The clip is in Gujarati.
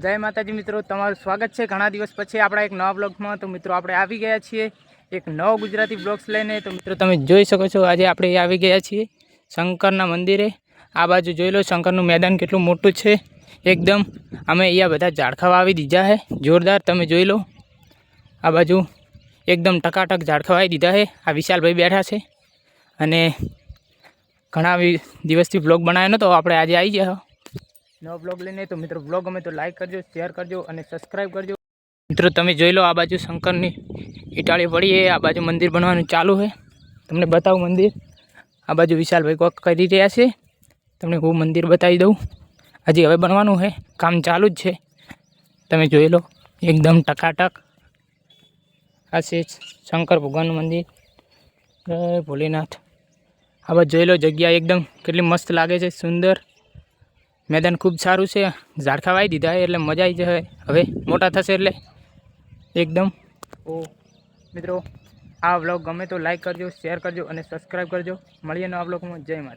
જય માતાજી મિત્રો, તમારું સ્વાગત છે ઘણા દિવસ પછી આપણા એક નવા બ્લોગમાં। તો મિત્રો આપણે આવી ગયા છીએ એક નવો ગુજરાતી બ્લોગ્સ લઈને। તો મિત્રો તમે જોઈ શકો છો આજે આપણે આવી ગયા છીએ શંકરના મંદિરે। આ બાજુ જોઈ લો શંકરનું મેદાન કેટલું મોટું છે એકદમ। અમે અહીંયા બધા ઝાડખા વાવી દીધા છે જોરદાર, તમે જોઈ લો। આ બાજુ એકદમ ટકાટક ઝાડખા વાવી દીધા છે। આ વિશાલભાઈ બેઠા છે અને ઘણા દિવસથી બ્લોગ બનાવ્યો નહોતો, આપણે આજે આવી ગયા નવો બ્લોગ લઈને। તો મિત્રો બ્લોગ ગમે તો લાઈક કરજો, શેર કરજો અને સબસ્ક્રાઈબ કરજો। મિત્રો તમે જોઈ લો આ બાજુ શંકરની ઇટાળી પડી છે, આ બાજુ મંદિર બનવાનું ચાલુ છે। તમને બતાવું મંદિર। આ બાજુ વિશાલભાઈ કોક કરી રહ્યા છે, તમને હું મંદિર બતાવી દઉં। હજી હવે બનવાનું છે, કામ ચાલુ જ છે, તમે જોઈ લો એકદમ ટકાટક। આ છે શંકર ભગવાનનું મંદિર, જય ભોલેનાથ। આ બાજુ જોઈ લો જગ્યા એકદમ કેટલી મસ્ત લાગે છે, સુંદર मैदान खूब सारू से। झाड़खा वाई दीधा है एटले मजा आई जाए, हवे मोटा थशे एटले एकदम। तो मित्रों आ व्लॉग गमे तो लाइक करजो, शेर करजो और सब्सक्राइब करजो। मळीए नवा व्लॉग में। जय माता।